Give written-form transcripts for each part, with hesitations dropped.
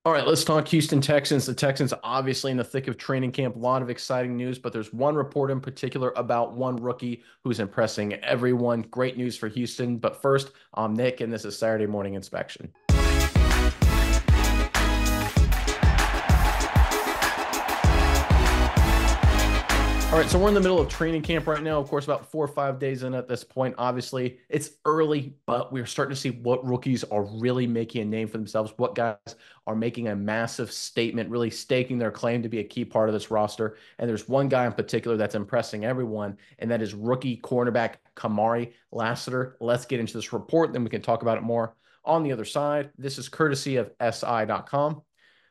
All right, let's talk Houston Texans. The Texans obviously in the thick of training camp, a lot of exciting news, but there's one report in particular about one rookie who's impressing everyone. Great news for Houston. But first, I'm Nick, and this is Saturday Morning Inspection. All right, so we're in the middle of training camp right now. Of course, about 4 or 5 days in at this point. Obviously, it's early, but we're starting to see what rookies are really making a name for themselves, what guys are making a massive statement, really staking their claim to be a key part of this roster. And there's one guy in particular that's impressing everyone, and that is rookie cornerback Kamari Lassiter. Let's get into this report, then we can talk about it more on the other side. This is courtesy of SI.com.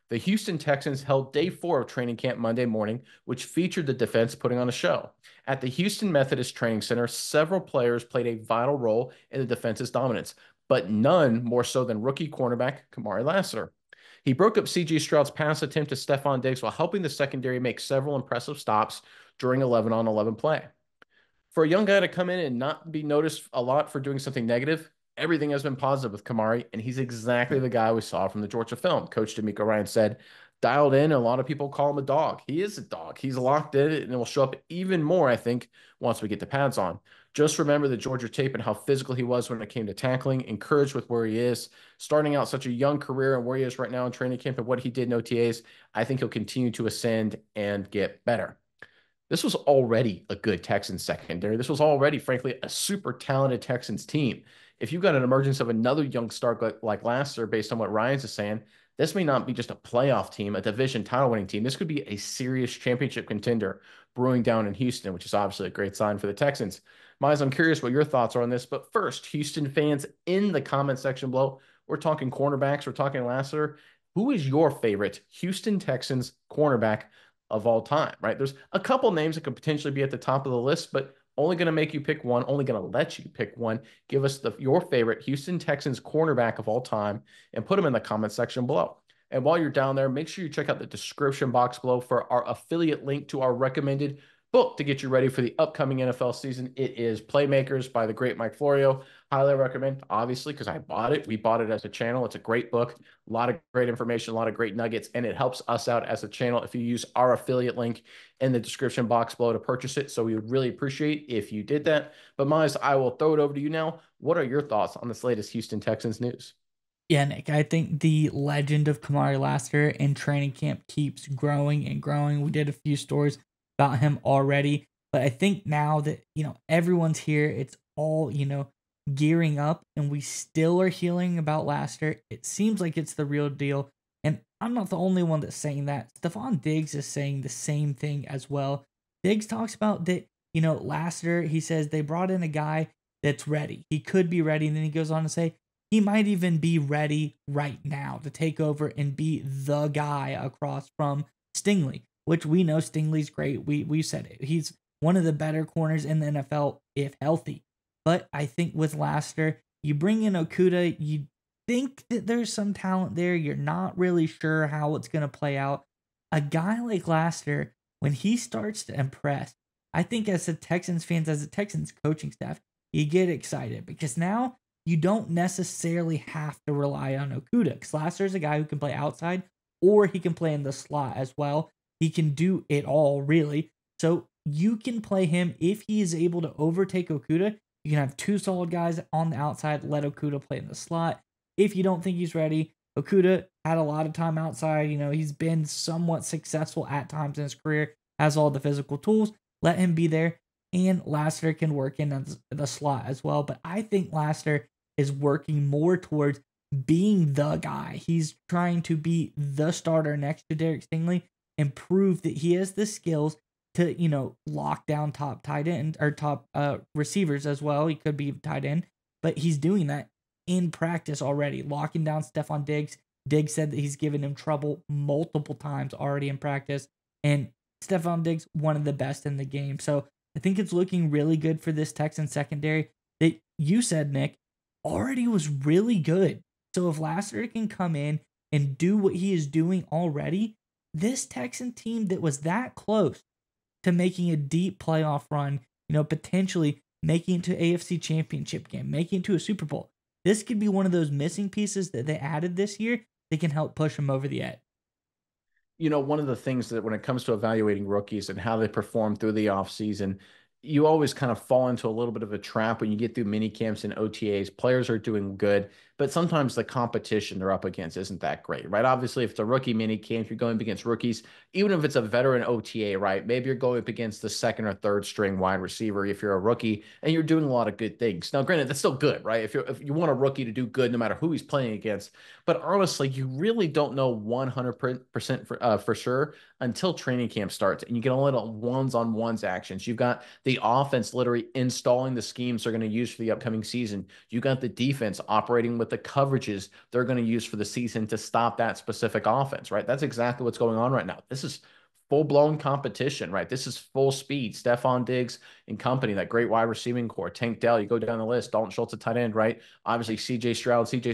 The Houston Texans held day 4 of training camp Monday morning, which featured the defense putting on a show. At the Houston Methodist Training Center, several players played a vital role in the defense's dominance, but none more so than rookie cornerback Kamari Lassiter. He broke up C.J. Stroud's pass attempt to Stephon Diggs while helping the secondary make several impressive stops during 11-on-11 play. For a young guy to come in and not be noticed a lot for doing something negative, everything has been positive with Kamari, and he's exactly the guy we saw from the Georgia film. Coach D'Amico Ryan said, dialed in, and a lot of people call him a dog. He is a dog. He's locked in, and it will show up even more, I think, once we get the pads on. Just remember the Georgia tape and how physical he was when it came to tackling, encouraged with where he is, starting out such a young career and where he is right now in training camp and what he did in OTAs. I think he'll continue to ascend and get better. This was already a good Texans secondary. This was already, frankly, a super talented Texans team. If you've got an emergence of another young star like Lassiter, based on what Ryan's is saying, this may not be just a playoff team, a division title winning team. This could be a serious championship contender brewing down in Houston, which is obviously a great sign for the Texans. Miles, I'm curious what your thoughts are on this. But first, Houston fans in the comment section below, we're talking cornerbacks, we're talking Lassiter. Who is your favorite Houston Texans cornerback of all time, right? There's a couple names that could potentially be at the top of the list, but only going to make you pick one, only going to let you pick one. Give us your favorite Houston Texans cornerback of all time and put them in the comment section below. And while you're down there, make sure you check out the description box below for our affiliate link to our recommended book to get you ready for the upcoming NFL season. It is Playmakers by the great Mike Florio. Highly recommend, obviously, because I bought it. We bought it as a channel. It's a great book, a lot of great information, a lot of great nuggets, and it helps us out as a channel if you use our affiliate link in the description box below to purchase it. So we would really appreciate if you did that. But Miles, I will throw it over to you now. What are your thoughts on this latest Houston Texans news? Yeah, Nick, I think the legend of Kamari Lassiter in training camp keeps growing and growing. We did a few stories about him already, but I think now that, everyone's here, it's all, gearing up and we still are healing about Lassiter. It seems like it's the real deal. And I'm not the only one that's saying that. Stephon Diggs is saying the same thing as well. Diggs talks about that, Lassiter, he says they brought in a guy that's ready. He could be ready. And then he goes on to say, he might even be ready right now to take over and be the guy across from Stingley, which we know Stingley's great. We said it. He's one of the better corners in the NFL if healthy. But I think with Lassiter, you bring in Okudah, you think that there's some talent there. You're not really sure how it's going to play out. A guy like Lassiter, when he starts to impress, I think as a Texans fans, as a Texans coaching staff, you get excited because now you don't necessarily have to rely on Okudah because Lassiter's a guy who can play outside or he can play in the slot as well. He can do it all, really. So you can play him if he is able to overtake Okudah. You can have two solid guys on the outside, let Okudah play in the slot. If you don't think he's ready, Okudah had a lot of time outside. He's been somewhat successful at times in his career, has all the physical tools. Let him be there. And Lassiter can work in the slot as well. But I think Lassiter is working more towards being the guy. He's trying to be the starter next to Derek Stingley and prove that he has the skills to, lock down top tight end or top receivers as well. He could be tight end, but he's doing that in practice already, locking down Stephon Diggs. Diggs said that he's given him trouble multiple times already in practice, and Stephon Diggs, one of the best in the game. So I think it's looking really good for this Texan secondary that you said, Nick, already was really good. So if Lassiter can come in and do what he is doing already, this Texan team that was that close to making a deep playoff run, potentially making it to AFC Championship game, making it to a Super Bowl. This could be one of those missing pieces that they added this year they can help push them over the edge. One of the things that when it comes to evaluating rookies and how they perform through the offseason, you always kind of fall into a little bit of a trap when you get through mini camps and OTAs. Players are doing good, but sometimes the competition they're up against isn't that great, right? Obviously, if it's a rookie mini camp, you're going up against rookies. Even if it's a veteran OTA, right? Maybe you're going up against the second or third string wide receiver if you're a rookie and you're doing a lot of good things. Now, granted, that's still good, right? If you want a rookie to do good, no matter who he's playing against, but honestly, you really don't know 100% for sure until training camp starts and you get a little ones-on-ones actions. You've got the offense literally installing the schemes they're going to use for the upcoming season. You got the defense operating with the coverages they're going to use for the season to stop that specific offense, right? That's exactly what's going on right now. This is full-blown competition, right? This is full speed. Stephon Diggs and company, that great wide receiving core. Tank Dell, you go down the list. Dalton Schultz at tight end, right? Obviously, CJ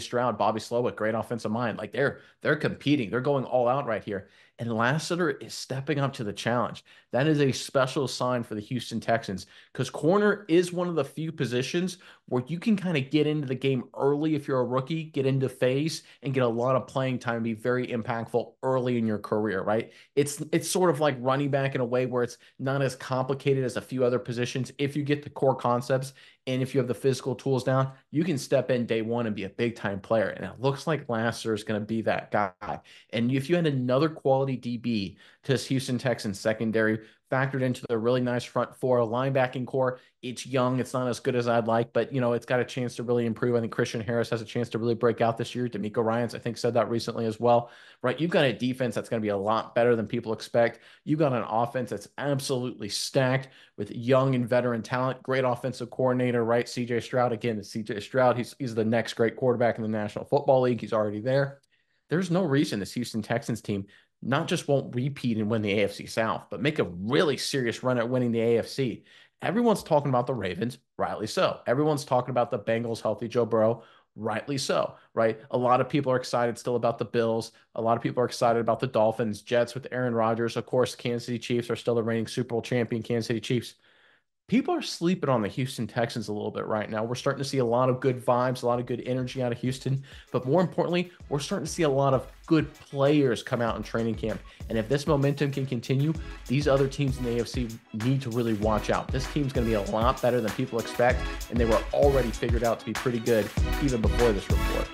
Stroud, Bobby Slowick, great offensive mind. Like they're competing. They're going all out right here. And Lassiter is stepping up to the challenge. That is a special sign for the Houston Texans because corner is one of the few positions where you can kind of get into the game early if you're a rookie, get into phase and get a lot of playing time and be very impactful early in your career, right? It's sort of like running back in a way where it's not as complicated as a few other positions. If you get the core concepts and if you have the physical tools down, you can step in day one and be a big time player. And it looks like Lassiter is going to be that guy. And if you had another quality DB to this Houston Texans secondary factored into the really nice front four linebacking core, it's young. It's not as good as I'd like, but it's got a chance to really improve. I think Christian Harris has a chance to really break out this year. D'Amico Ryans, I think, said that recently as well, right? You've got a defense that's going to be a lot better than people expect. You've got an offense that's absolutely stacked with young and veteran talent. Great offensive coordinator, right? CJ Stroud, again, it's CJ Stroud. He's the next great quarterback in the National Football League. He's already there. There's no reason this Houston Texans team not just won't repeat and win the AFC South, but make a really serious run at winning the AFC. Everyone's talking about the Ravens, rightly so. Everyone's talking about the Bengals, healthy Joe Burrow, rightly so, right? A lot of people are excited still about the Bills. A lot of people are excited about the Dolphins, Jets with Aaron Rodgers. Of course, Kansas City Chiefs are still the reigning Super Bowl champion, Kansas City Chiefs. People are sleeping on the Houston Texans a little bit right now. We're starting to see a lot of good vibes, a lot of good energy out of Houston. But more importantly, we're starting to see a lot of good players come out in training camp. And if this momentum can continue, these other teams in the AFC need to really watch out. This team's going to be a lot better than people expect. And they were already figured out to be pretty good even before this report.